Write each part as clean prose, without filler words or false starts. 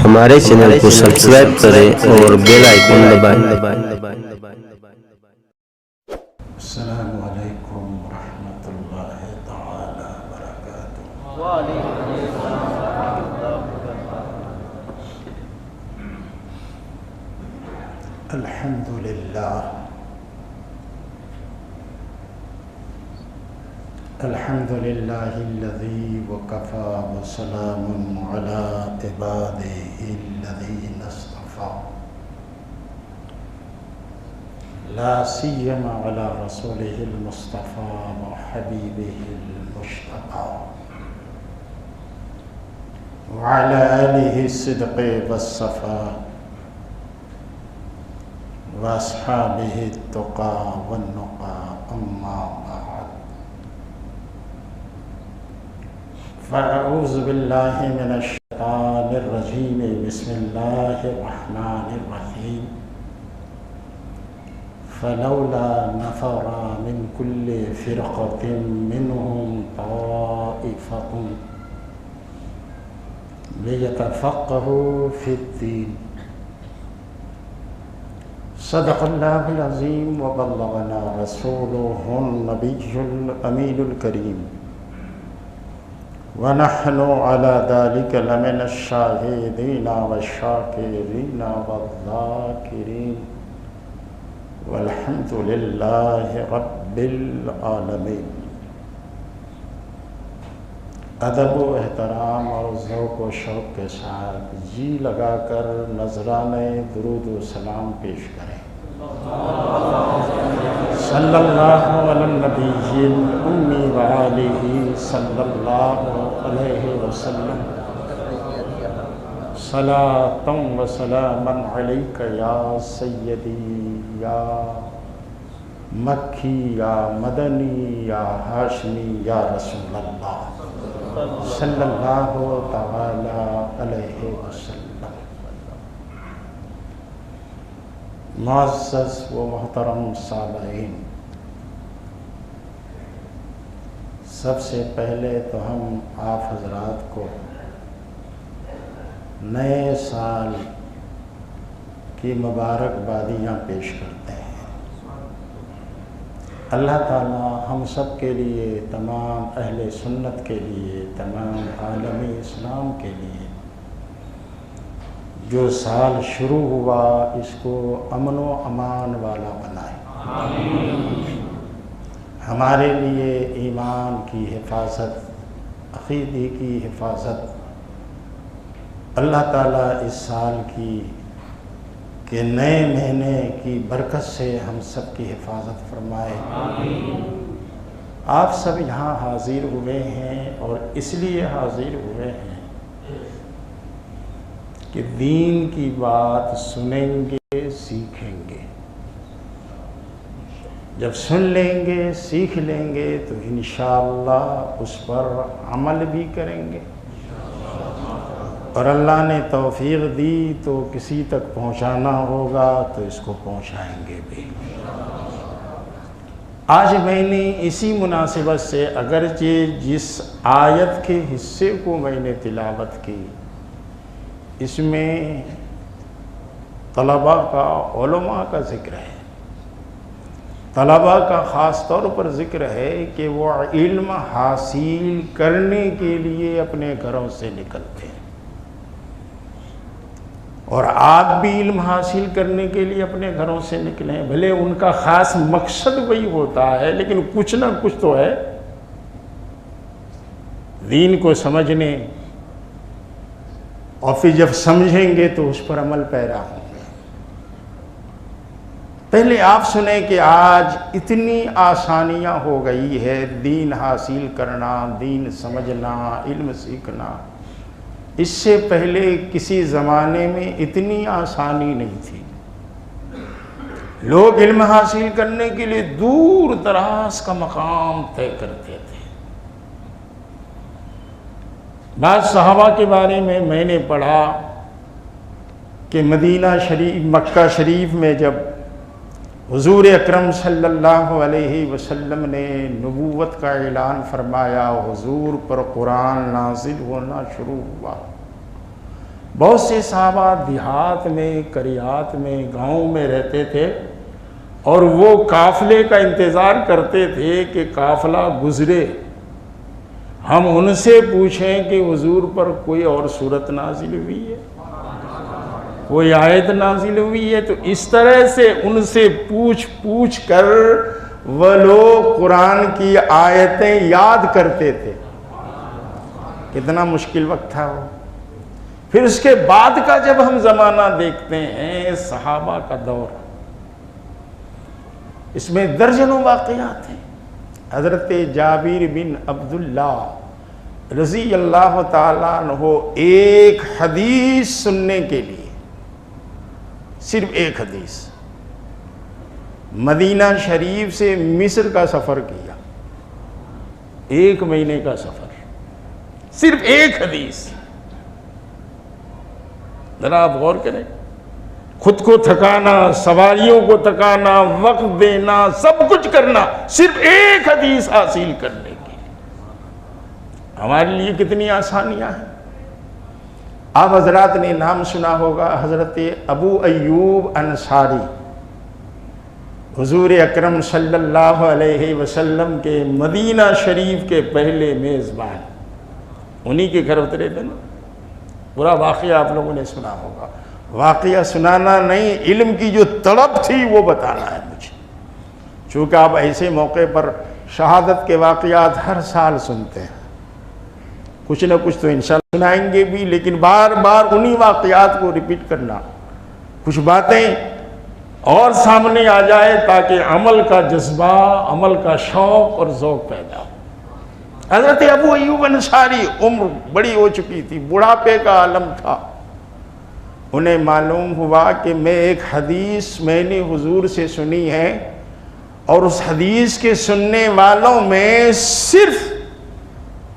ہمارے چینل کو سبسکرائب کریں اور بیل آئیکن دبائیں۔ السلام علیکم ورحمۃ اللہ تعالی وبرکاتہ۔ الحمد للہ الذی وکفی وسلام علی عبادہ الذین اصطفی لا سیما علی رسولہ المصطفی وحبیبہ المجتبی وعلی آلہ الصدق والصفاء واصحابہ التقی والنقی اما بعد فاعوذ باللہ من الشیطان الرجیم بسم اللہ الرحمن الرحیم فلولا نفر من كل فرقة منهم طائفة ليتفقهوا في الدين صدق الله العظيم وبلغنا رسوله النبي الأمين الكريم ونحن على ذلك لمن الشاهدين والشاكرين والذاكرين والحمد لله رب العالمين۔ ادب و احترام اور ذوق و شوق کے ساتھ جی لگا کر نذرانے درود و سلام پیش کریں۔ صلی اللہ علی النبی الامی وآلہ صلی اللہ علیہ وسلم صلاۃ و سلاما علیک یا سیدی یا مکی یا مدنی یا ہاشمی یا رسول اللہ صلی اللہ تعالی علیہ وسلم۔ معزز و محترم سامعین، سب سے پہلے تو ہم آپ حضرات کو نئے سال کی مبارکبادیاں پیش کرتے ہیں۔ اللہ تعالی ہم سب کے لیے، تمام اہل سنت کے لیے، تمام عالم اسلام کے لیے جو سال شروع ہوا اس کو امن و امان والا بنائے۔ ہمارے لیے ایمان کی حفاظت، عقیدے کی حفاظت اللہ تعالیٰ اس سال کی کہ نئے مہینے کی برکت سے ہم سب کی حفاظت فرمائے۔ آپ سب یہاں حاضر ہوئے ہیں اور اس لیے حاضر ہوئے ہیں کہ دین کی بات سنیں گے، سیکھیں گے۔ جب سن لیں گے، سیکھ لیں گے تو انشاءاللہ اس پر عمل بھی کریں گے، اور اللہ نے توفیق دی تو کسی تک پہنچانا ہوگا تو اس کو پہنچائیں گے بھی۔ آج میں نے اسی مناسبت سے اگرچہ جس آیت کے حصے کو میں نے تلاوت کی اس میں طلباء کا، علماء کا ذکر ہے، طلباء کا خاص طور پر ذکر ہے کہ وہ علم حاصل کرنے کے لیے اپنے گھروں سے نکلتے ہیں، اور آپ بھی علم حاصل کرنے کے لیے اپنے گھروں سے نکلیں۔ بھلے ان کا خاص مقصد وہی ہوتا ہے لیکن کچھ نہ کچھ تو ہے، دین کو سمجھنے، اور پھر جب سمجھیں گے تو اس پر عمل پیرا ہوں گے۔ پہلے آپ سنیں کہ آج اتنی آسانیاں ہو گئی ہے دین حاصل کرنا، دین سمجھنا، علم سیکھنا۔ اس سے پہلے کسی زمانے میں اتنی آسانی نہیں تھی۔ لوگ علم حاصل کرنے کے لیے دور دراز کا مقام طے کرتے تھے۔ بعض صحابہ کے بارے میں نے پڑھا کہ مدینہ شریف، مکہ شریف میں جب حضور اکرم صلی اللہ علیہ وسلم نے نبوت کا اعلان فرمایا، حضور پر قرآن نازل ہونا شروع ہوا، بہت سے صحابہ دیہات میں، قریات میں، گاؤں میں رہتے تھے اور وہ قافلے کا انتظار کرتے تھے کہ قافلہ گزرے، ہم ان سے پوچھیں کہ حضور پر کوئی اور صورت نازل ہوئی ہے، کوئی آیت نازل ہوئی ہے۔ تو اس طرح سے ان سے پوچھ کر وہ لوگ قرآن کی آیتیں یاد کرتے تھے۔ کتنا مشکل وقت تھا وہ۔ پھر اس کے بعد کا جب ہم زمانہ دیکھتے ہیں، صحابہ کا دور، اس میں درجنوں واقعات ہیں۔ حضرت جابر بن عبداللہ رضی اللہ تعالیٰ عنہ ایک حدیث سننے کے لیے، صرف ایک حدیث، مدینہ شریف سے مصر کا سفر کیا، 1 مہینے کا سفر، صرف ایک حدیث۔ ذرا آپ غور کریں، خود کو تھکانا، سواریوں کو تھکانا، وقت دینا، سب کچھ کرنا صرف ایک حدیث حاصل کرنے کے لیے۔ ہمارے لیے کتنی آسانیاں ہیں۔ آپ حضرات نے نام سنا ہوگا حضرت ابو ایوب انصاری، حضور اکرم صلی اللہ علیہ وسلم کے مدینہ شریف کے پہلے میزبان، انہی کے گھر اترے تھے نا۔ پورا واقعہ آپ لوگوں نے سنا ہوگا۔ واقعہ سنانا نہیں، علم کی جو طلب تھی وہ بتانا ہے مجھے، چونکہ آپ ایسے موقع پر شہادت کے واقعات ہر سال سنتے ہیں، کچھ نہ کچھ تو انشاءاللہ سنائیں گے بھی، لیکن بار بار انہی واقعات کو ریپیٹ کرنا، کچھ باتیں اور سامنے آ جائے تاکہ عمل کا جذبہ، عمل کا شوق اور ذوق پیدا ہو۔ حضرت ابو ایوب انصاری عمر بڑی ہو چکی تھی، بڑھاپے کا عالم تھا۔ انہیں معلوم ہوا کہ میں ایک حدیث میں نے حضور سے سنی ہے، اور اس حدیث کے سننے والوں میں صرف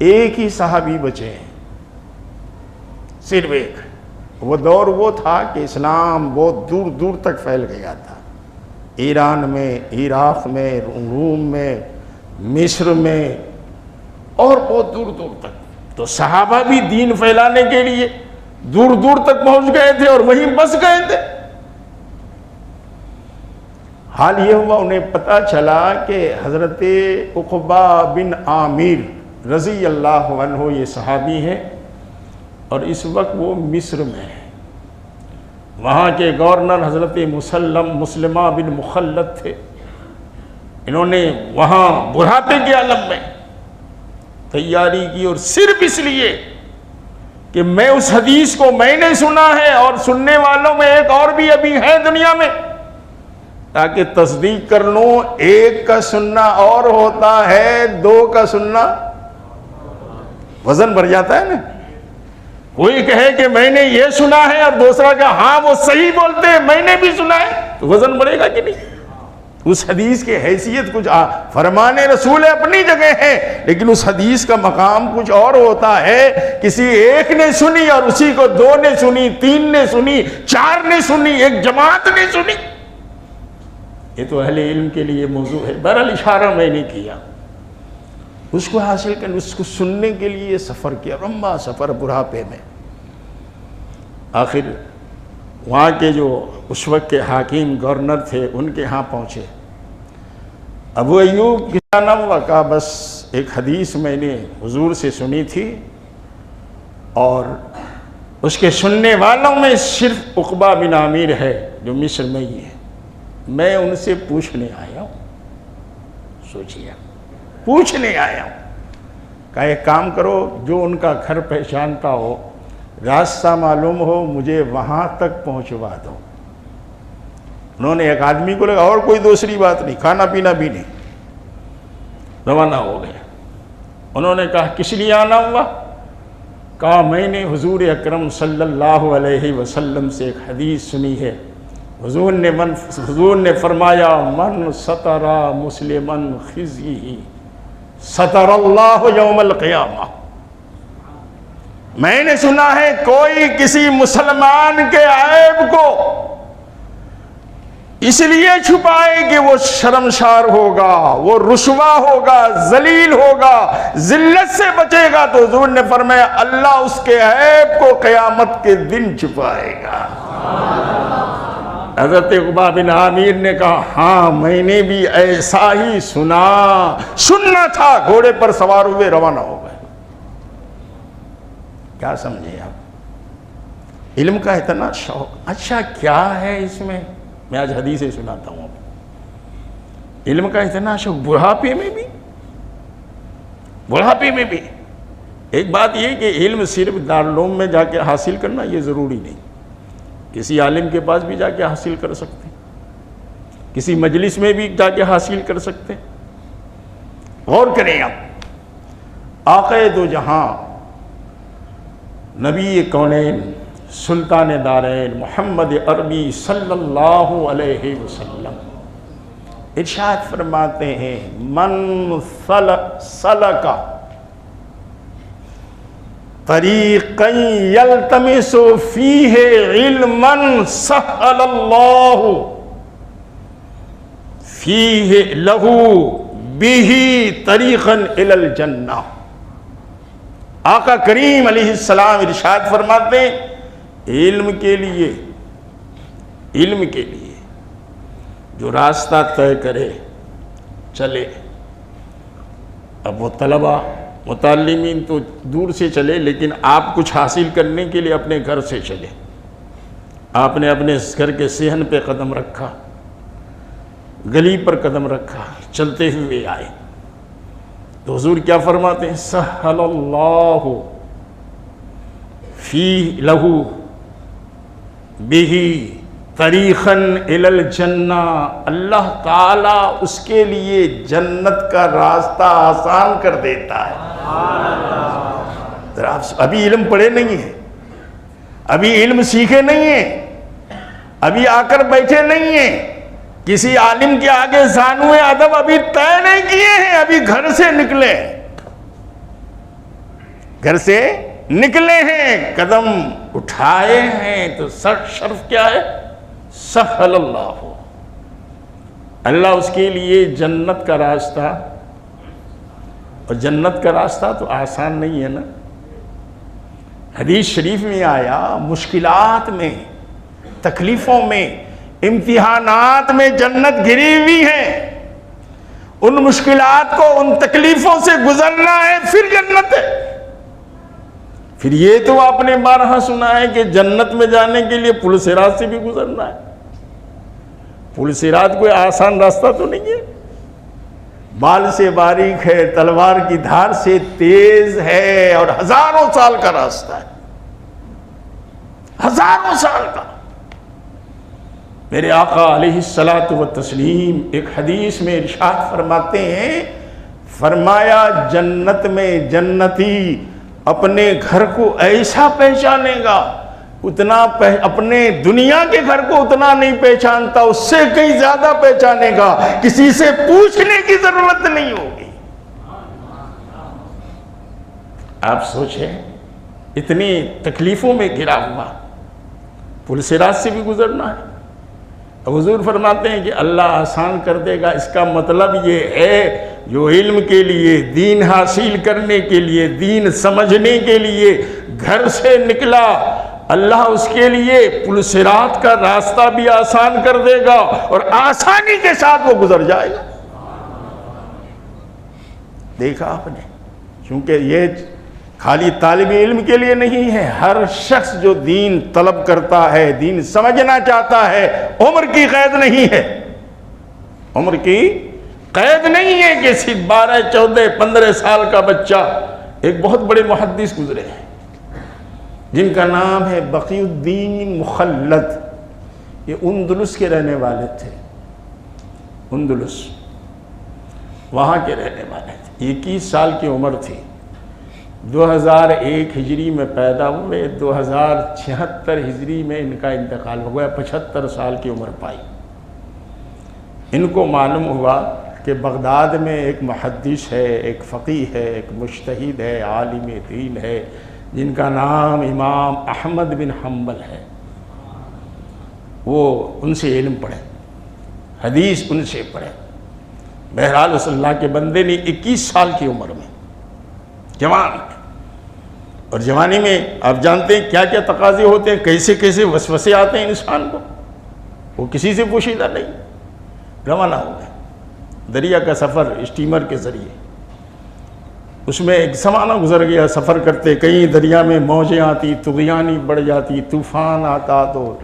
ایک ہی صحابی بچے ہیں، صرف ایک۔ وہ دور وہ تھا کہ اسلام بہت دور دور تک پھیل گیا تھا، ایران میں، عراق میں، روم میں، مصر میں، اور بہت دور دور تک۔ تو صحابہ بھی دین پھیلانے کے لیے دور دور تک پہنچ گئے تھے اور وہیں بس گئے تھے۔ حال یہ ہوا، انہیں پتہ چلا کہ حضرت عقبہ بن عامر رضی اللہ عنہ یہ صحابی ہیں، اور اس وقت وہ مصر میں ہیں۔ وہاں کے گورنر حضرت مسلمہ بن مخلد تھے۔ انہوں نے وہاں بڑھاپے کے عالم میں تیاری کی، اور صرف اس لیے کہ میں اس حدیث کو میں نے سنا ہے، اور سننے والوں میں ایک اور بھی ابھی ہے دنیا میں، تاکہ تصدیق کر لوں۔ ایک کا سننا اور ہوتا ہے، 2 کا سننا وزن بڑھ جاتا ہے نا۔ کوئی کہے کہ میں نے یہ سنا ہے اور دوسرا کہ ہاں وہ صحیح بولتے ہیں، میں نے بھی سنا ہے، تو وزن بڑھے گا کہ نہیں؟ اس حدیث کی حیثیت کچھ فرمان رسول اپنی جگہ ہے، لیکن اس حدیث کا مقام کچھ اور ہوتا ہے۔ کسی ایک نے سنی اور اسی کو 2 نے سنی، 3 نے سنی، 4 نے سنی، ایک جماعت نے سنی۔ یہ تو اہل علم کے لیے موضوع ہے، بہرحال اشارہ میں نے کیا۔ اس کو حاصل کرنے، اس کو سننے کے لیے سفر کیا، لمبا سفر بڑھاپے میں۔ آخر وہاں کے جو اس وقت کے حاکم گورنر تھے، ان کے ہاں پہنچے۔ ابو ایوب کیا نام ہوا؟ کہا بس ایک حدیث میں نے حضور سے سنی تھی، اور اس کے سننے والوں میں صرف عقبہ بن عامر ہے جو مصر میں ہی ہے، میں ان سے پوچھنے آیا ہوں۔ سوچیے، پوچھنے آیا ہوں۔ کہا ایک کام کرو، جو ان کا گھر پہچانتا ہو، راستہ معلوم ہو، مجھے وہاں تک پہنچوا دو۔ انہوں نے ایک آدمی کو لگا، اور کوئی دوسری بات نہیں، کھانا پینا بھی نہیں، روانہ ہو گئے۔ انہوں نے کہا کس لیے آنا ہوا؟ کہا میں نے حضور اکرم صلی اللہ علیہ وسلم سے ایک حدیث سنی ہے، حضور نے فرمایا من ستر مسلمن خزیہ ستر اللہ یوم القیامہ۔ میں نے سنا ہے کوئی کسی مسلمان کے عیب کو اس لیے چھپائے کہ وہ شرمسار ہوگا، وہ رسوا ہوگا، ذلیل ہوگا، ذلت سے بچے گا، تو حضور نے فرمایا اللہ اس کے عیب کو قیامت کے دن چھپائے گا۔ حضرت عقبہ بن عامر نے کہا ہاں میں نے بھی ایسا ہی سننا تھا، گھوڑے پر سوار ہوئے روانہ ہو گئے۔ کیا سمجھے آپ؟ علم کا اتنا شوق، اچھا کیا ہے اس میں؟ میں آج حدیثیں سناتا ہوں آپ۔ علم کا اتنا شوق بڑھاپے میں بھی۔ ایک بات یہ کہ علم صرف دارالعلوم میں جا کے حاصل کرنا یہ ضروری نہیں، کسی عالم کے پاس بھی جا کے حاصل کر سکتے، کسی مجلس میں بھی جا کے حاصل کر سکتے۔ غور کریں آپ، آقا دو جہاں، نبی کونین، سلطان دارین محمد عربی صلی اللہ علیہ وسلم ارشاد فرماتے ہیں من سلک طریقا یلتمس فیہ علما سہل اللہ فیہ لہ بہ طریقا الی الجنہ۔ آقا کریم علیہ السلام ارشاد فرماتے ہیں علم کے لیے جو راستہ طے کرے چلے، اب وہ طلبہ متعلمین تو دور سے چلے، لیکن آپ کچھ حاصل کرنے کے لیے اپنے گھر سے چلے، آپ نے اپنے گھر کے صحن پہ قدم رکھا، گلی پر قدم رکھا، چلتے ہوئے آئے، تو حضور کیا فرماتے ہیں سہل اللہ فی لہو بہ طریقا الی الجنہ، اللہ تعالیٰ اس کے لیے جنت کا راستہ آسان کر دیتا ہے۔ ابھی علم پڑھے نہیں ہیں، ابھی علم سیکھے نہیں ہیں، ابھی آ کر بیٹھے نہیں ہیں، کسی عالم کے آگے زانوئے ادب ابھی طے نہیں کیے ہیں، ابھی گھر سے نکلے ہیں، قدم اٹھائے ہیں، تو شرف کیا ہے؟ سہل اللہ، اللہ اس کے لیے جنت کا راستہ، اور جنت کا راستہ تو آسان نہیں ہے نا۔ حدیث شریف میں آیا مشکلات میں، تکلیفوں میں، امتحانات میں جنت گھری ہوئی ہے، ان مشکلات کو، ان تکلیفوں سے گزرنا ہے پھر جنت ہے۔ پھر یہ تو آپ نے بارہا سنا ہے کہ جنت میں جانے کے لیے پل صراط سے بھی گزرنا ہے۔ پل صراط کوئی آسان راستہ تو نہیں ہے، بال سے باریک ہے، تلوار کی دھار سے تیز ہے، اور ہزاروں سال کا راستہ ہے، ہزاروں سال کا۔ میرے آقا علیہ الصلاۃ والتسلیم ایک حدیث میں ارشاد فرماتے ہیں، فرمایا جنت میں جنتی اپنے گھر کو ایسا پہچانے گا، اتنا اپنے دنیا کے گھر کو اتنا نہیں پہچانتا، اس سے کہیں زیادہ پہچانے گا، کسی سے پوچھنے کی ضرورت نہیں ہوگی۔ آپ سوچیں اتنی تکلیفوں میں گھرا ہوا، پل صراط سے بھی گزرنا ہے، حضور فرماتے ہیں کہ اللہ آسان کر دے گا۔ اس کا مطلب یہ ہے جو علم کے لیے، دین حاصل کرنے کے لیے، دین سمجھنے کے لیے گھر سے نکلا، اللہ اس کے لیے پل صراط کا راستہ بھی آسان کر دے گا، اور آسانی کے ساتھ وہ گزر جائے گا۔ دیکھا آپ نے، کیونکہ یہ خالی طالب علم کے لیے نہیں ہے، ہر شخص جو دین طلب کرتا ہے، دین سمجھنا چاہتا ہے، عمر کی قید نہیں ہے، عمر کی قید نہیں ہے کہ صرف 12، 14، 15 سال کا بچہ۔ ایک بہت بڑے محدث گزرے ہیں جن کا نام ہے بقی الدین مخلد، یہ اندلس کے رہنے والے تھے، اندلس وہاں کے رہنے والے تھے، 21 سال کی عمر تھی، 2001 ہجری میں پیدا ہوئے، 2076 ہجری میں ان کا انتقال ہو گیا، 75 سال کی عمر پائی۔ ان کو معلوم ہوا کہ بغداد میں ایک محدث ہے، ایک فقیہ ہے، ایک مجتہد ہے، عالم دین ہے، جن کا نام امام احمد بن حنبل ہے، وہ ان سے علم پڑھے۔ حدیث ان سے پڑھیں۔ بہرحال اس اللہ کے بندے نے 21 سال کی عمر میں، جوان، اور جوانی میں آپ جانتے ہیں کیا کیا تقاضے ہوتے ہیں، کیسے کیسے وسوسے آتے ہیں انسان کو، وہ کسی سے پوشیدہ نہیں، روانہ ہو گئے دریا کا سفر اسٹیمر کے ذریعے۔ اس میں ایک زمانہ گزر گیا سفر کرتے، کہیں دریا میں موجیں آتی، طغیانی بڑھ جاتی، طوفان آتا تو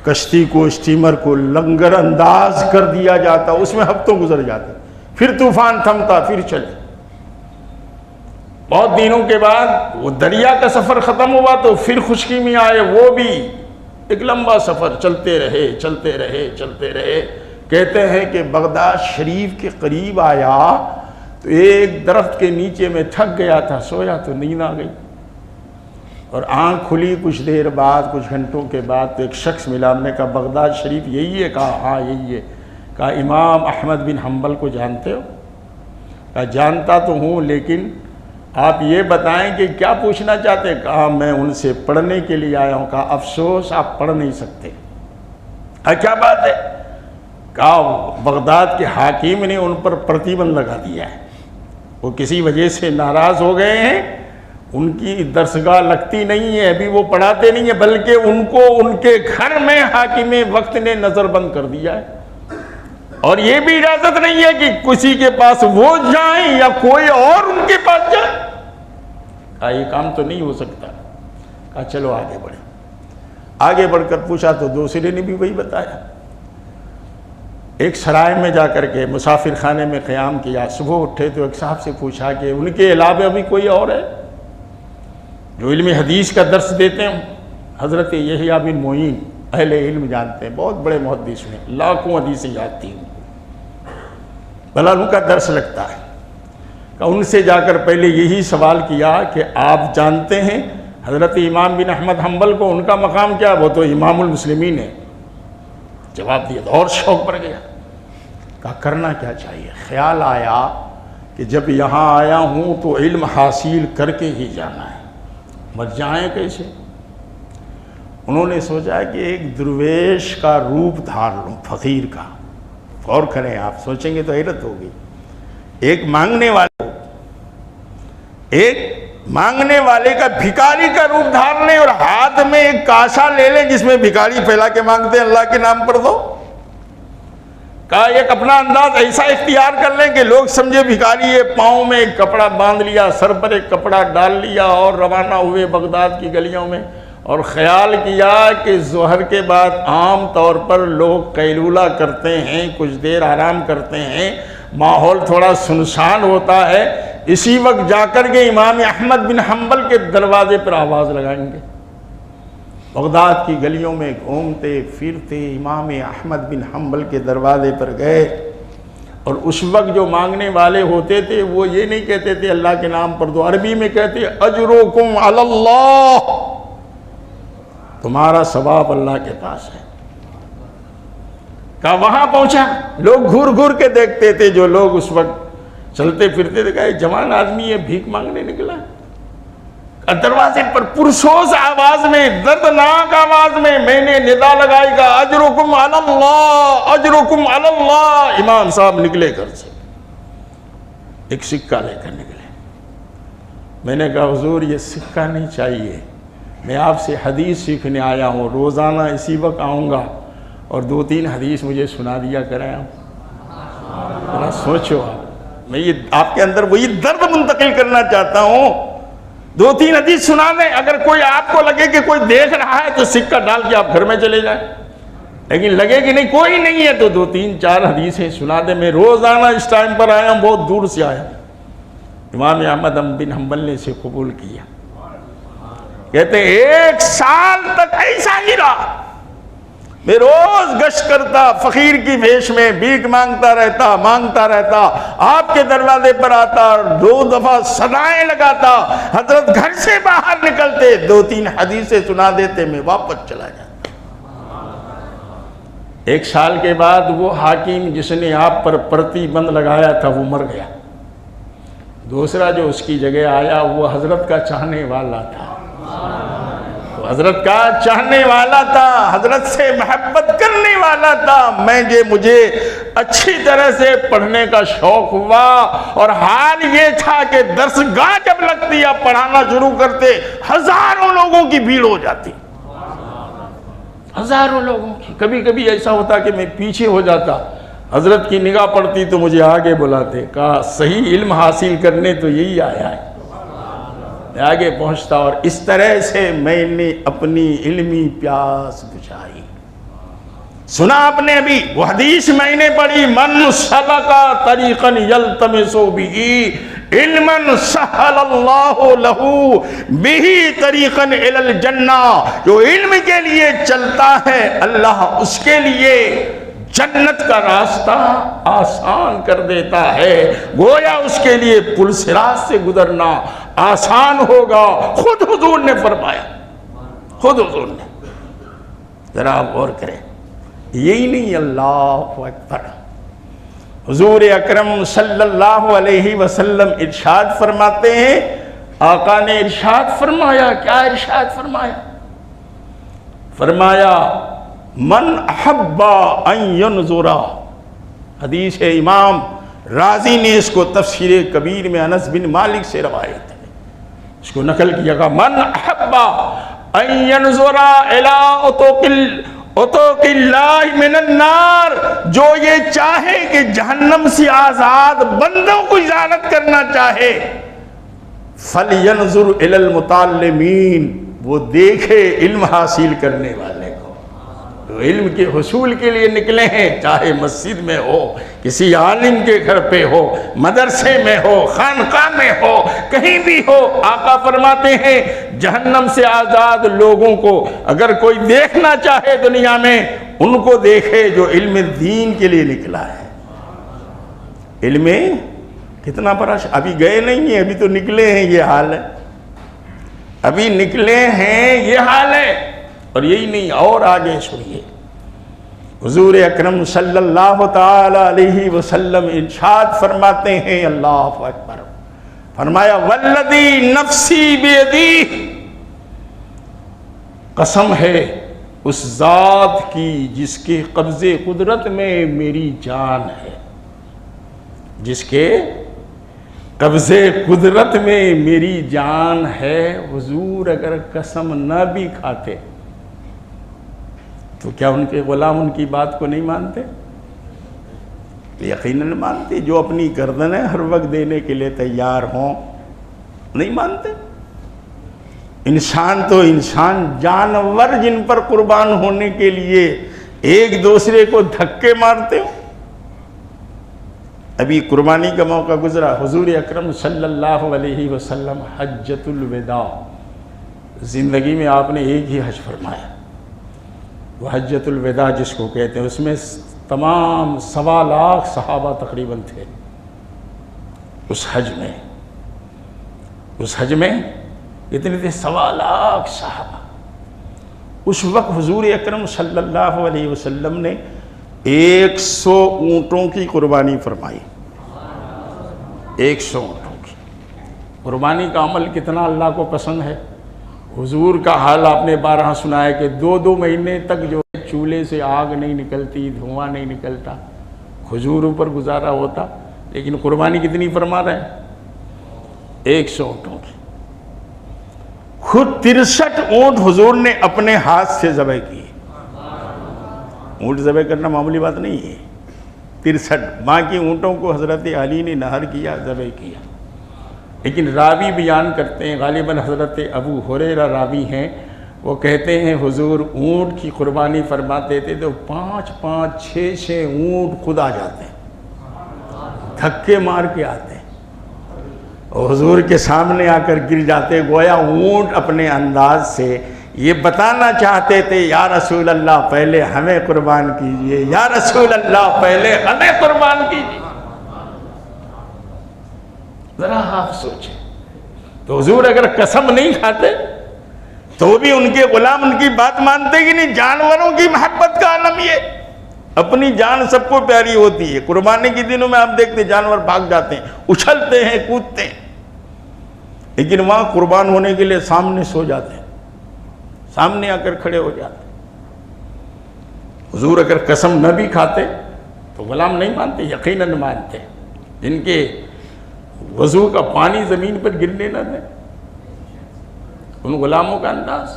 کشتی کو، اسٹیمر کو لنگر انداز کر دیا جاتا، اس میں ہفتوں گزر جاتے، پھر طوفان تھمتا، پھر چلے۔ بہت دنوں کے بعد وہ دریا کا سفر ختم ہوا تو پھر خشکی میں آئے، وہ بھی ایک لمبا سفر، چلتے رہے چلتے رہے چلتے رہے۔ کہتے ہیں کہ بغداد شریف کے قریب آیا تو ایک درخت کے نیچے میں تھک گیا تھا، سویا تو نیند آ گئی، اور آنکھ کھلی کچھ دیر بعد، کچھ گھنٹوں کے بعد تو ایک شخص ملا۔ ہم نے کہا بغداد شریف یہی ہے؟ کہا ہاں یہی ہے۔ کہا امام احمد بن حنبل کو جانتے ہو؟ کہا جانتا تو ہوں، لیکن آپ یہ بتائیں کہ کیا پوچھنا چاہتے ہیں؟ کہا میں ان سے پڑھنے کے لیے آیا ہوں۔ کہا افسوس آپ پڑھ نہیں سکتے۔ کہا کیا بات ہے؟ کہا بغداد کے حاکم نے ان پر پرتیبند لگا دیا ہے، وہ کسی وجہ سے ناراض ہو گئے ہیں، ان کی درسگاہ لگتی نہیں ہے، ابھی وہ پڑھاتے نہیں ہیں، بلکہ ان کو ان کے گھر میں حاکم وقت نے نظر بند کر دیا ہے، اور یہ بھی اجازت نہیں ہے کہ کسی کے پاس وہ جائیں یا کوئی اور ان کے پاس جائے۔ کہا یہ کام تو نہیں ہو سکتا۔ کہا چلو آگے بڑھیں۔ آگے بڑھ کر پوچھا تو دوسرے نے بھی وہی بتایا۔ ایک سرائے میں جا کر کے مسافر خانے میں قیام کیا، صبح اٹھے تو ایک صاحب سے پوچھا کہ ان کے علاوہ بھی کوئی اور ہے جو علم حدیث کا درس دیتے ہیں؟ حضرت یحییٰ بن معین اہل علم جانتے ہیں، بہت بڑے محدث ہیں، لاکھوں حدیثیں یاد تھیں، بھلا ان کا درس لگتا ہے۔ کہ ان سے جا کر پہلے یہی سوال کیا کہ آپ جانتے ہیں حضرت امام بن احمد حنبل کو، ان کا مقام کیا؟ وہ تو امام المسلمین ہے۔ جواب دیا تو اور شوق بڑھ گیا۔ کہا کرنا کیا چاہیے؟ خیال آیا کہ جب یہاں آیا ہوں تو علم حاصل کر کے ہی جانا ہے، مت جائیں کیسے؟ انہوں نے سوچا کہ ایک درویش کا روپ دھار لوں، فقیر کا۔ غور کریں، آپ سوچیں گے تو حیرت ہوگی۔ ایک مانگنے والے کا، بھکاری کا روپ دھار لیں، اور ہاتھ میں ایک کاشا لے لیں جس میں بھکاری پھیلا کے مانگتے ہیں اللہ کے نام پر دو۔ کہا ایک اپنا انداز ایسا اختیار کر لیں کہ لوگ سمجھے بھکاری ہے، پاؤں میں ایک کپڑا باندھ لیا، سر پر ایک کپڑا ڈال لیا اور روانہ ہوئے بغداد کی گلیوں میں، اور خیال کیا کہ ظہر کے بعد عام طور پر لوگ قیلولہ کرتے ہیں، کچھ دیر آرام کرتے ہیں، ماحول تھوڑا سنسان ہوتا ہے، اسی وقت جا کر کے امام احمد بن حنبل کے دروازے پر آواز لگائیں گے۔ بغداد کی گلیوں میں گھومتے پھرتے امام احمد بن حنبل کے دروازے پر گئے، اور اس وقت جو مانگنے والے ہوتے تھے وہ یہ نہیں کہتے تھے اللہ کے نام پر دو، عربی میں کہتے اجرکم علی اللہ، تمہارا ثواب اللہ کے پاس ہے۔ کہا وہاں پہنچا، لوگ گھور گھور کے دیکھتے تھے، جو لوگ اس وقت چلتے پھرتے تھے، کہا جوان آدمی ہے، بھیک مانگنے نکلا ہے۔ دروازے پر پرسوز آواز میں، دردناک آواز میں نے ندا لگائی گا اجرکم علی اللہ، اجرکم علی اللہ۔ امام صاحب نکلے گھر سے، ایک سکہ لے کر نکلے۔ میں نے کہا حضور یہ سکہ نہیں چاہیے، میں آپ سے حدیث سیکھنے آیا ہوں، روزانہ اسی وقت آؤں گا، اور 2-3 حدیث مجھے سنا دیا کریں آپ۔ ذرا سوچو، میں یہ آپ کے اندر وہی درد منتقل کرنا چاہتا ہوں، 2-3 حدیث سنا دیں، اگر کوئی آپ کو لگے کہ کوئی دیکھ رہا ہے تو سکہ ڈال کے آپ گھر میں چلے جائیں، لیکن لگے کہ نہیں کوئی نہیں ہے تو 2-3-4 حدیثیں سنا دیں۔ میں روزانہ اس ٹائم پر آیا ہوں، بہت دور سے آیا۔ امام احمد بن حنبل نے اسے قبول کیا۔ کہتے 1 سال تک ایسا ہی رہا، میں روز گشت کرتا، فقیر کی بھیش میں بھیک مانگتا رہتا، آپ کے دروازے پر آتا، 2 دفعہ صدائیں لگاتا، حضرت گھر سے باہر نکلتے، 2-3 حدیثیں سنا دیتے، میں واپس چلا جاتا۔ 1 سال کے بعد وہ حاکم جس نے آپ پر پرتیبند لگایا تھا وہ مر گیا، دوسرا جو اس کی جگہ آیا وہ حضرت کا چاہنے والا تھا، تو حضرت کا چاہنے والا تھا، حضرت سے محبت کرنے والا تھا۔ مجھے اچھی طرح سے پڑھنے کا شوق ہوا، اور حال یہ تھا کہ درس گاہ جب لگتی یا پڑھانا شروع کرتے ہزاروں لوگوں کی بھیڑ ہو جاتی، ہزاروں لوگوں کی۔ کبھی کبھی ایسا ہوتا کہ میں پیچھے ہو جاتا، حضرت کی نگاہ پڑتی تو مجھے آگے بلاتے، کہا صحیح علم حاصل کرنے تو یہی آیا ہے، میں آگے پہنچتا، اور اس طرح سے میں نے اپنی علمی پیاس بجھائی۔ سنا آپ نے ابھی وہ حدیث میں نے پڑھی، من سلک طریقا یلتمس بہ علما سہل اللہ لہ بہ طریقا الی الجنہ، جو علم کے لیے چلتا ہے اللہ اس کے لیے جنت کا راستہ آسان کر دیتا ہے، گویا اس کے لیے پل صراط سے گزرنا آسان ہوگا۔ خود حضور نے فرمایا، خود حضور نے۔ ذرا آپ غور کریں، یہی نہیں، اللہ اکبر، حضور اکرم صلی اللہ علیہ وسلم ارشاد فرماتے ہیں، آقا نے ارشاد فرمایا، کیا ارشاد فرمایا؟ فرمایا من احب ان ینظر، حدیث ہے امام رازی نے اس کو تفسیر کبیر میں انس بن مالک سے روایت ہے، اس کو نقل کیا گا، من احب ان ینظر الی عتق اللہ من النار، جو یہ چاہے کہ جہنم سے آزاد بندوں کو زیارت کرنا چاہے، فَلْيَنْظُرْ إِلَى الْمُتَعَلِّمِينَ، وہ دیکھے علم حاصل کرنے والے کو، جو علم کے حصول کے لیے نکلے ہیں، چاہے مسجد میں ہو، کسی عالم کے گھر پہ ہو، مدرسے میں ہو، خانقاہ میں ہو، کہیں بھی ہو، آقا فرماتے ہیں جہنم سے آزاد لوگوں کو اگر کوئی دیکھنا چاہے دنیا میں، ان کو دیکھے جو علم دین کے لیے نکلا ہے۔ علم کتنا بڑا، ابھی گئے نہیں ہیں، ابھی تو نکلے ہیں، یہ حال ہے، ابھی نکلے ہیں، یہ حال ہے۔ اور یہی نہیں، اور آگے سنیے، حضور اکرم صلی اللہ تعالی علیہ وسلم ارشاد فرماتے ہیں، اللہ اکبر، فرمایا والذی نفسی بیدی، قسم ہے اس ذات کی جس کے قبضے قدرت میں میری جان ہے، جس کے قبضے قدرت میں میری جان ہے۔ حضور اگر قسم نہ بھی کھاتے تو کیا ان کے غلام ان کی بات کو نہیں مانتے؟ یقیناً مانتے، جو اپنی گردنیں ہر وقت دینے کے لیے تیار ہوں، نہیں مانتے؟ انسان تو انسان، جانور جن پر قربان ہونے کے لیے ایک دوسرے کو دھکے مارتے ہو۔ ابھی قربانی کا موقع گزرا، حضور اکرم صلی اللہ علیہ وسلم حجۃ الوداع، زندگی میں آپ نے ایک ہی حج فرمایا، وہ حجۃ الوداع جس کو کہتے ہیں، اس میں تمام 1.25 لاکھ صحابہ تقریباً تھے اس حج میں۔ اس حج میں کتنے تھے؟ 1.25 لاکھ صحابہ۔ اس وقت حضور اکرم صلی اللہ علیہ وسلم نے 100 اونٹوں کی قربانی فرمائی، 100 اونٹوں کی قربانی کا عمل کتنا اللہ کو پسند ہے۔ حضور کا حال آپ نے 12 سنا ہے کہ 2 مہینے تک جو چولہے سے آگ نہیں نکلتی، دھواں نہیں نکلتا، کھجوروں پر گزارا ہوتا، لیکن قربانی کتنی فرما رہے ہیں؟ 100 اونٹوں کی۔ خود 63 اونٹ حضور نے اپنے ہاتھ سے ذبح کیے۔ اونٹ ذبح کرنا معمولی بات نہیں ہے، 63 ماں کی اونٹوں کو حضرت علی نے نہر کیا، ذبح کیا۔ لیکن راوی بیان کرتے ہیں، غالباً حضرت ابو ہریرہ راوی ہیں، وہ کہتے ہیں حضور اونٹ کی قربانی فرماتے تھے تو 5 6 اونٹ خود آ جاتے ہیں، دھکے مار کے آتے ہیں اور حضور کے سامنے آ کر گر جاتے، گویا اونٹ اپنے انداز سے یہ بتانا چاہتے تھے، یا رسول اللہ پہلے ہمیں قربان کیجئے، یا رسول اللہ پہلے ہمیں قربان کیجئے۔ ذرا آپ سوچیں، تو حضور اگر قسم نہیں کھاتے تو بھی ان کے غلام ان کی بات مانتے کہ نہیں؟ جانوروں کی محبت کا عالم یہ، اپنی جان سب کو پیاری ہوتی ہے۔ قربانی کے دنوں میں آپ دیکھتے جانور بھاگ جاتے ہیں، اچھلتے ہیں، کودتے ہیں، لیکن وہاں قربان ہونے کے لیے سامنے سو جاتے ہیں، سامنے آ کر کھڑے ہو جاتے. حضور اگر قسم نہ بھی کھاتے تو غلام نہیں مانتے، یقیناً مانتے. جن کے وضو کا پانی زمین پر گرنے نہ دیں، ان غلاموں کا انداز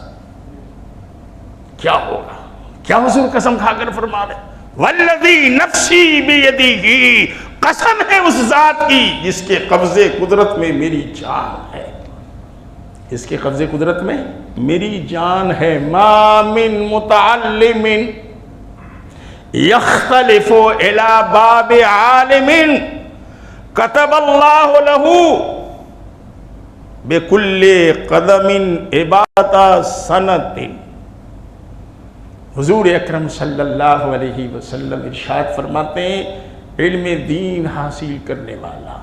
کیا ہوگا. کیا حضور قسم کھا کر فرما رہے والذی نفسی بیدیہ، قسم ہے اس ذات کی جس کے قبضے قدرت میں میری جان ہے، اس کے قبضے قدرت میں میری جان ہے. ما من متعلم یختلف الی باب عالم کتب اللہ لہ بکل قدم عبادت سنت. حضور اکرم صلی اللہ علیہ وسلم ارشاد فرماتے ہیں علم دین حاصل کرنے والا،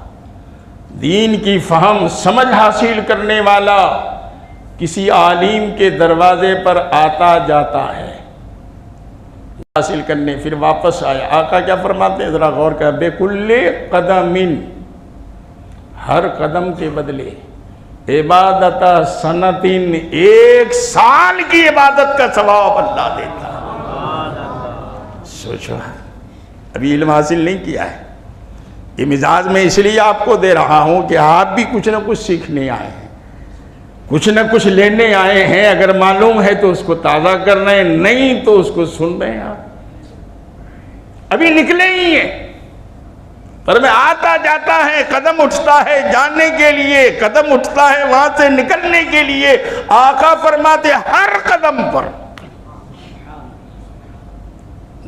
دین کی فہم سمجھ حاصل کرنے والا کسی عالم کے دروازے پر آتا جاتا ہے حاصل کرنے، پھر واپس آیا. آقا کیا فرماتے ہیں ذرا غور کر، بے کل قدم، ہر قدم کے بدلے عبادت سنتین، ایک سال کی عبادت کا ثواب اللہ دیتا. سوچو، ابھی علم حاصل نہیں کیا ہے. یہ مزاج میں اس لیے آپ کو دے رہا ہوں کہ آپ بھی کچھ نہ کچھ سیکھنے آئے ہیں، کچھ نہ کچھ لینے آئے ہیں. اگر معلوم ہے تو اس کو تازہ کر رہے ہیں، نہیں تو اس کو سن رہے ہیں. آپ ابھی نکلے ہی ہیں، پر میں آتا جاتا ہے، قدم اٹھتا ہے جاننے کے لیے، قدم اٹھتا ہے وہاں سے نکلنے کے لیے. آقا فرماتے ہر قدم پر.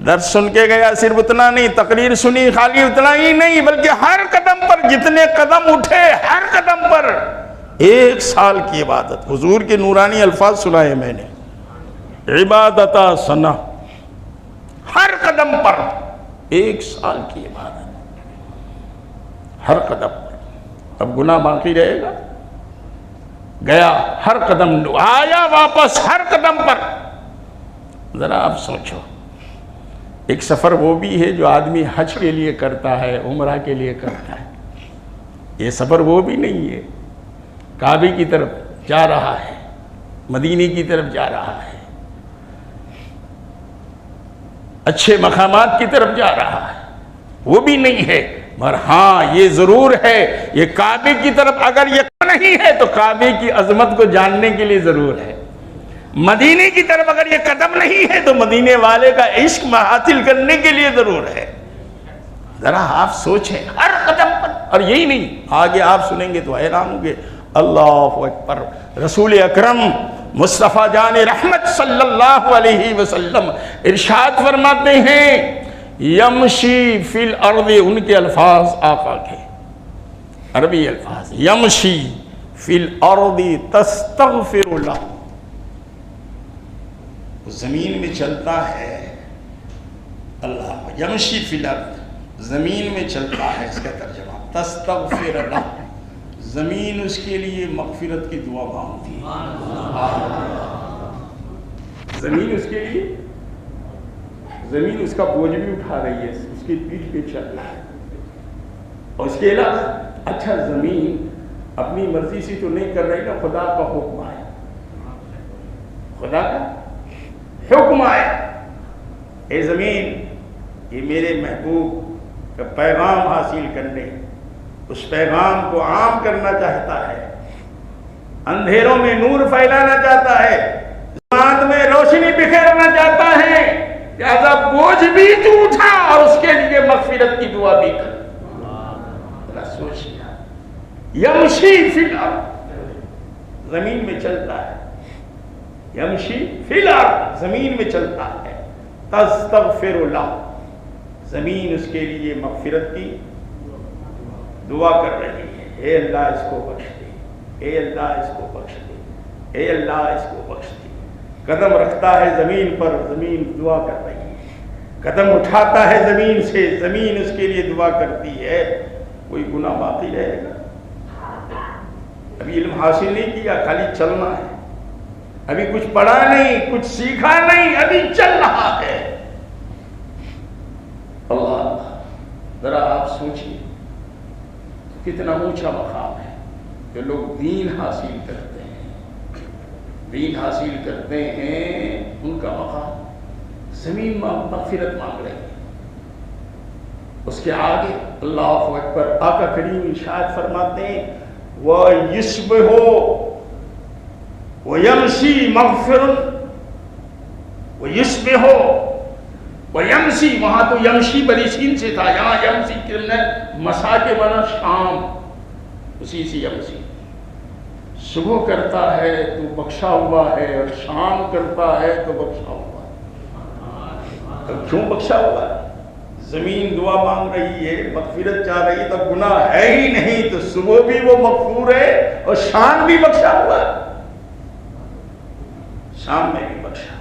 درس سن کے گیا صرف اتنا نہیں، تقریر سنی خالی اتنا ہی نہیں، بلکہ ہر قدم پر جتنے قدم اٹھے ہر قدم پر ایک سال کی عبادت. حضور کے نورانی الفاظ سنائے میں نے، عبادت سنہ، ہر قدم پر ایک سال کی عبادت، ہر قدم پر. اب گناہ باقی رہے گا؟ گیا ہر قدم، آیا واپس ہر قدم پر. ذرا آپ سوچو، ایک سفر وہ بھی ہے جو آدمی حج کے لیے کرتا ہے، عمرہ کے لیے کرتا ہے. یہ سفر وہ بھی نہیں ہے، کعبے کی طرف جا رہا ہے، مدینے کی طرف جا رہا ہے، اچھے مقامات کی طرف جا رہا ہے، وہ بھی نہیں ہے. مگر ہاں یہ ضرور ہے، یہ کعبے کی طرف اگر یہ نہیں ہے تو کعبے کی عظمت کو جاننے کے لیے ضرور ہے. مدینے کی طرف اگر یہ قدم نہیں ہے تو مدینے والے کا عشق حاصل کرنے کے لیے ضرور ہے. ذرا آپ سوچیں، ہر قدم پر. اور یہی نہیں، آگے آپ سنیں گے تو حیران ہوں گے. اللہ اکبر. رسول اکرم مصطفیٰ جان رحمت صلی اللہ علیہ وسلم ارشاد فرماتے ہیں یمشی فی الارض، ان کے الفاظ آقا کے عربی الفاظ، یمشی فی الارض تستغفر لہ، زمین میں چلتا ہے اللہ، یمشی فی الارض، زمین میں چلتا ہے. اس کا ترجمہ تستغفر لہ، زمین اس کے لیے مغفرت کی دعا مانگتی ہے. زمین اس کے لیے، زمین اس کا بوجھ بھی اٹھا رہی ہے، اس کی پیٹھ پہ چل رہا ہے. اور اس کے علاوہ اچھا زمین اپنی مرضی سے تو نہیں کر رہی نا، خدا کا حکم آئے، خدا کا حکم آئے، اے زمین یہ میرے محبوب کا پیغام حاصل کرنے، اس پیغام کو عام کرنا چاہتا ہے، اندھیروں میں نور پھیلانا چاہتا ہے، ظلمات میں روشنی بکھیرنا چاہتا ہے. لہذا بوجھ بھی تو اٹھا اور اس کے لیے مغفرت کی دعا بھی کر. سوچیا، یمشی فی الارض، زمین میں چلتا ہے، یمشی فی الارض، زمین میں چلتا ہے، تستغفر لہ، زمین اس کے لیے مغفرت کی دعا کر رہی ہے. اے اللہ اس کو بخش دے، اے اللہ اس کو بخش دے، اے اللہ اس کو بخش دے. قدم رکھتا ہے زمین پر، زمین دعا کر رہی ہے. قدم اٹھاتا ہے زمین سے، زمین اس کے لیے دعا کرتی ہے. کوئی گناہ باقی رہے گا؟ ابھی علم حاصل نہیں کیا، خالی چلنا ہے. ابھی کچھ پڑھا نہیں، کچھ سیکھا نہیں، ابھی چل رہا ہے. اللہ، ذرا آپ سوچیے کتنا اونچا مقام ہے کہ لوگ دین حاصل کرتے ہیں. دین حاصل کرتے ہیں ان کا مقام زمین مغفرت مانگ رہی ہے. اس کے آگے اللہ اکبر آقا کریم ارشاد فرماتے ہیں وَيُصْبِحُ وَيَمْشِي مَغْفِرٌ وَيُصْبِحُ وَيَمْشِي. وہاں تو یمشی بڑی سین سے تھا, یہاں یمشی مسا کے معنی شام, اسی سے یمشی. صبح کرتا ہے تو بخشا ہوا ہے اور شام کرتا ہے تو بخشا ہوا ہے. تو کیوں بخشا ہوا ہے؟ زمین دعا مانگ رہی ہے, مغفرت چاہ رہی ہے, تو گناہ ہے ہی نہیں, تو صبح بھی وہ مغفور ہے اور شام بھی بخشا ہوا ہے, شام میں بھی بخشا.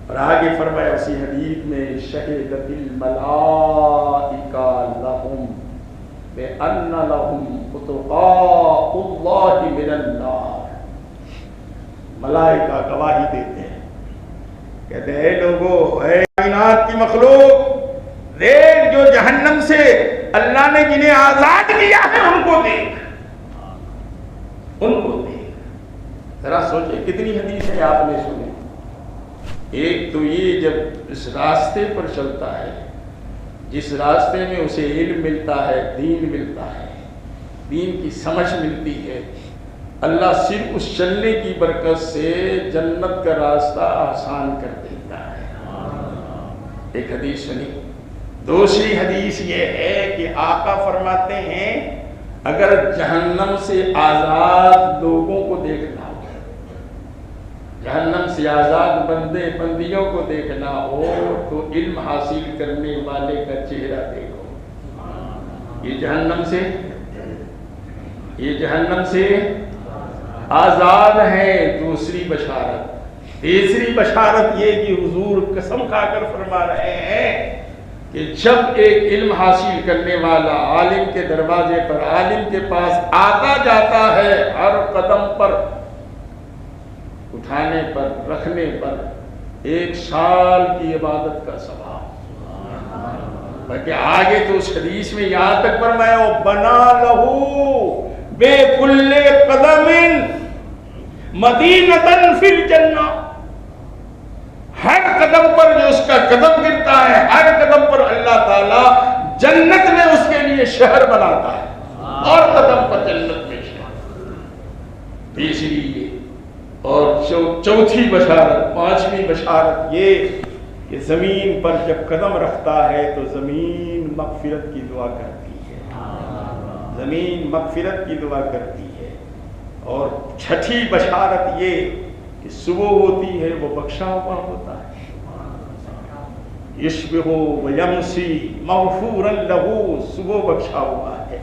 اور آگے فرمایا اسی حدیث میں شہدت الملائکہ لہم بأن لہم اتقاء اللہ من النار. ملائکہ گواہی دیتے ہیں, کہتے ہیں اے لوگو, اے کائنات کی مخلوق, دیکھ جو جہنم سے اللہ نے جنہیں آزاد کیا ہے ان کو دیکھ, ان کو دیکھ. ذرا سوچیں کتنی حدیثیں آپ نے سنی. ایک تو یہ جب اس راستے پر چلتا ہے, جس راستے میں اسے علم ملتا ہے, دین ملتا ہے, دین کی سمجھ ملتی ہے, اللہ صرف اس چلنے کی برکت سے جنت کا راستہ آسان کر دیتا ہے. ایک حدیث سنی. دوسری حدیث یہ ہے کہ آقا فرماتے ہیں اگر جہنم سے آزاد لوگوں کو دیکھنا ہو, جہنم سے آزاد بندے بندیوں کو دیکھنا ہو, تو علم حاصل کرنے والے کا چہرہ دیکھو. یہ جہنم سے آزاد ہے. دوسری بشارت. تیسری بشارت یہ کہ حضور قسم کھا کر فرما رہے ہیں کہ جب ایک علم حاصل کرنے والا عالم کے دروازے پر, عالم کے پاس آتا جاتا ہے, ہر قدم پر, اٹھانے پر, رکھنے پر 1 سال کی عبادت کا ثواب. بلکہ آگے تو اس حدیث میں یہاں تک فرمایا بنا لہو بے کل قدم مدینۃ فی الجنہ. ہر قدم پر جو اس کا قدم گرتا ہے, ہر قدم پر اللہ تعالی جنت میں اس کے لیے شہر بناتا ہے, اور قدم پر جنت میں شہر. تیسری یہ, اور چوتھی بشارت, پانچویں بشارت یہ کہ زمین پر جب قدم رکھتا ہے تو زمین مغفرت کی دعا کرتی ہے, زمین مغفرت کی دعا کرتی ہے. اور چھٹی بشارت یہ کہ صبح ہوتی ہے وہ بخشا ہوا ہوتا ہے. یشبہ ویمسی مغفورا لہو, صبح بخشا ہوا ہے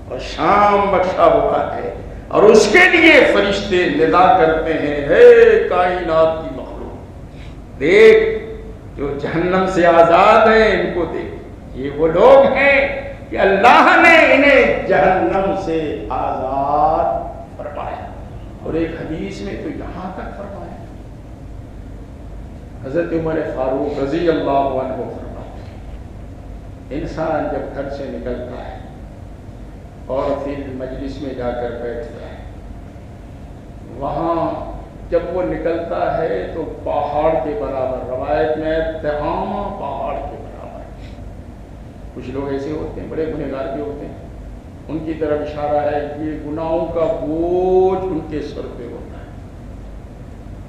اور شام بخشا ہوا ہے. اور اس کے لیے فرشتے ندا کرتے ہیں اے کائنات کی مخلوق, دیکھ جو جہنم سے آزاد ہیں ان کو دیکھ. یہ وہ لوگ ہیں کہ اللہ نے انہیں جہنم سے آزاد فرمایا. اور ایک حدیث میں تو یہاں تک فرمایا, حضرت عمر فاروق رضی اللہ عنہ فرماتے ہیں انسان جب گھر سے نکلتا ہے اور پھر مجلس میں جا کر بیٹھتا ہے, وہاں جب وہ نکلتا ہے تو پہاڑ کے برابر, روایت میں تہامہ پہاڑ کے برابر. کچھ لوگ ایسے ہوتے ہیں بڑے گنہگار بھی ہوتے ہیں, ان کی طرف اشارہ ہے کہ گناہوں کا بوجھ ان کے سر پہ ہوتا ہے.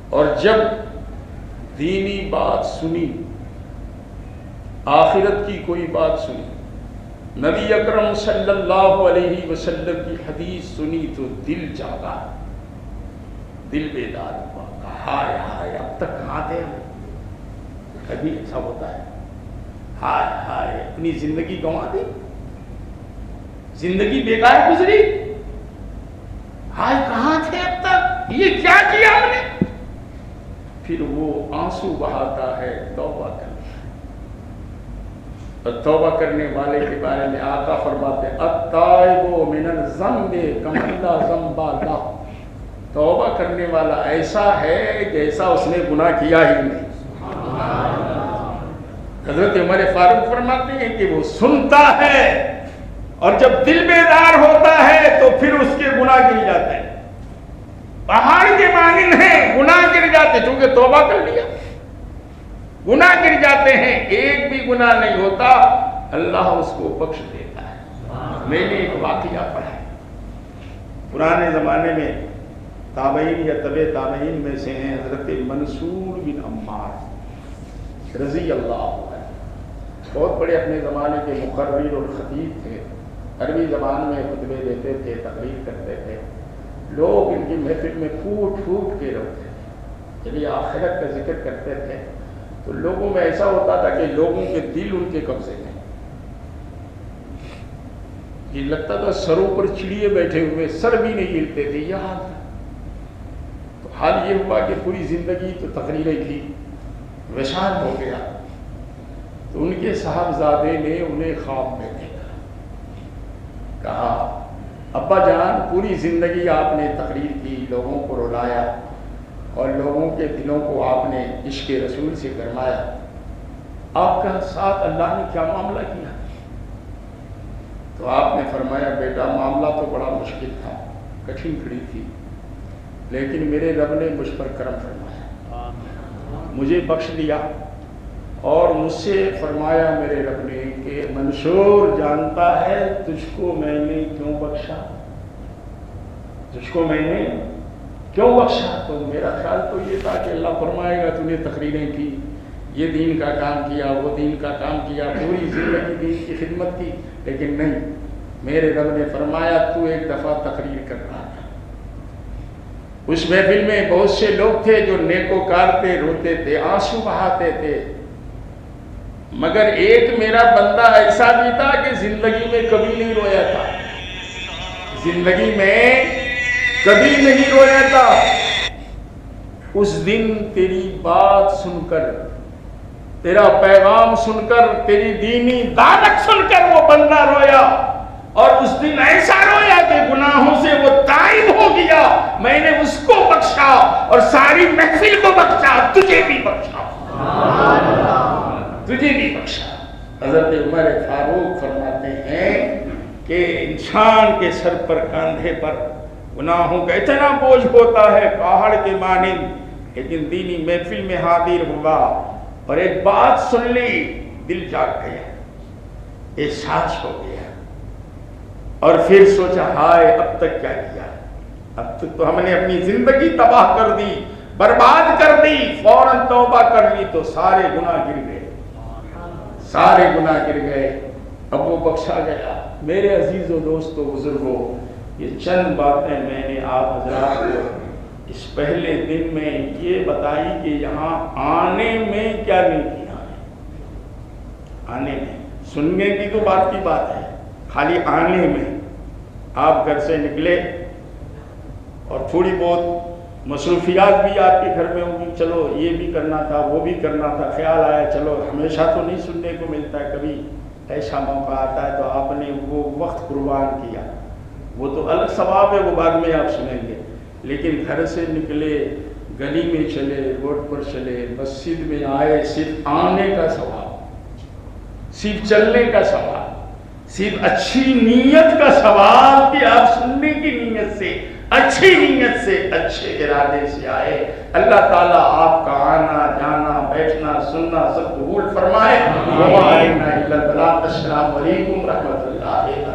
اور جب دینی بات سنی, آخرت کی کوئی بات سنی, نبی اکرم صلی اللہ علیہ وسلم کی حدیث سنی تو دل جاگا, دل بیدار ہوا. ہائے ہائے اب تک کہاں تھے ہم. کبھی ایسا ہوتا ہے, ہائے ہائے اپنی زندگی گنوا دی, زندگی بیکار گزری, ہائے کہاں تھے اب تک, یہ کیا کیا ہم نے. پھر وہ آنسو بہاتا ہے, توبہ کرتا ہے. اور توبہ کرنے والے کے بارے میں آقا فرماتے التائب من الذنب کمن لا ذنب لہ. توبہ کرنے والا ایسا ہے جیسا اس نے گناہ کیا ہی نہیں. حضرت عمر فاروق فرماتے ہیں کہ وہ سنتا ہے اور جب دل بیدار ہوتا ہے تو پھر اس کے گناہ گر جاتے ہیں. پہاڑ کے مانند ہیں، گناہ گر جاتے، چونکہ توبہ کر لیا، گناہ گر جاتے ہیں، ایک بھی گناہ نہیں ہوتا، اللہ اس کو بخش دیتا ہے۔ میں نے ایک واقعہ پڑھا ہے، پرانے زمانے میں تابعین یا تبع تابعین میں سے ہیں حضرت منصور بن عمار رضی اللہ عنہ، بہت بڑے اپنے زمانے کے مقرر اور خطیب تھے، عربی زبان میں خطبے دیتے تھے، تقریر کرتے تھے، لوگ ان کی محفل میں پھوٹ پھوٹ کے روتے تھے، جب یہ آخرت کا ذکر کرتے تھے تو لوگوں میں ایسا ہوتا تھا کہ لوگوں کے دل ان کے قبضے میں، یہ لگتا تھا سروں پر چڑیے بیٹھے ہوئے، سر بھی نہیں ہلتے تھے، یہ حال تھا۔ تو حال یہ ہوا کہ پوری زندگی تو تقریریں کی، وشان ہو گیا، تو ان کے صاحبزادے نے انہیں خواب میں دیکھا، کہا ابا جان پوری زندگی آپ نے تقریر کی، لوگوں کو رلایا اور لوگوں کے دلوں کو آپ نے عشق رسول سے گرمایا، آپ کا ساتھ اللہ نے کیا معاملہ کیا؟ تو آپ نے فرمایا بیٹا معاملہ تو بڑا مشکل تھا، کٹھن کھڑی تھی، لیکن میرے رب نے مجھ پر کرم فرمایا، مجھے بخش دیا، اور مجھ سے فرمایا میرے رب نے کہ منصور جانتا ہے تجھ کو میں نے کیوں بخشا، تجھ کو میں نے کیوں بخشا؟ تو میرا خیال تو یہ تھا کہ اللہ فرمائے گا تو نے تقریریں کی، یہ دین کا کام کیا، وہ دین کا کام کیا، پوری زندگی دین کی خدمت کی، لیکن نہیں، میرے رب نے فرمایا تو ایک دفعہ تقریر کر رہا تھا، اس محفل میں بہت سے لوگ تھے جو نیکوکار تھے، روتے تھے، آنسو بہاتے تھے، مگر ایک میرا بندہ ایسا بھی تھا کہ زندگی میں کبھی نہیں رویا تھا، زندگی میں کبھی نہیں رویا تھا، اس دن تیری بات سن کر، تیرا پیغام سن کر، تیری دینی دعوت سن کر وہ بندہ رویا، اور اس دن ایسا رویا کہ گناہوں سے وہ تائب ہو گیا، میں نے اس کو بخشا اور ساری محفل کو بخشا، تجھے بھی بخشا، تجھے بھی بخشا۔ حضرت عمر فاروق فرماتے ہیں کہ انسان کے سر پر، کاندھے پر گناہوں کا اتنا بوجھ ہوتا ہے پہاڑ کے مانند، لیکن دینی محفل میں حاضر ہوا اور ایک بات سن لی، دل جاگ گیا، احساس ہو گیا، اور پھر سوچا ہائے اب تک کیا کیا، اب تک تو ہم نے اپنی زندگی تباہ کر دی، برباد کر دی، فوراً توبہ کر لی تو سارے گناہ گر گئے، سارے گناہ گر گئے، اب وہ بخشا گیا۔ میرے عزیز و دوستو بزرگوں، یہ چند باتیں میں نے آپ حضرات کو اس پہلے دن میں یہ بتائی کہ یہاں آنے میں کیا نیکیاں ہیں، آنے میں، سننے کی تو بات کی بات ہے، خالی آنے میں آپ گھر سے نکلے اور تھوڑی بہت مصروفیات بھی آپ کے گھر میں ہوں گی، چلو یہ بھی کرنا تھا، وہ بھی کرنا تھا، خیال آیا چلو، ہمیشہ تو نہیں سننے کو ملتا ہے، کبھی ایسا موقع آتا ہے تو آپ نے وہ وقت قربان کیا، وہ تو الگ ثواب ہے، وہ بعد میں آپ سنیں گے، لیکن گھر سے نکلے، گلی میں چلے، روڈ پر چلے، مسجد میں آئے، صرف آنے کا ثواب، صرف چلنے کا ثواب، صرف اچھی نیت کا ثواب کہ آپ سننے کی نیت سے، اچھی نیت سے، اچھے ارادے سے آئے، اللہ تعالیٰ آپ کا آنا جانا بیٹھنا سننا سب قبول فرمائے۔ السلام علیکم ورحمۃ اللہ۔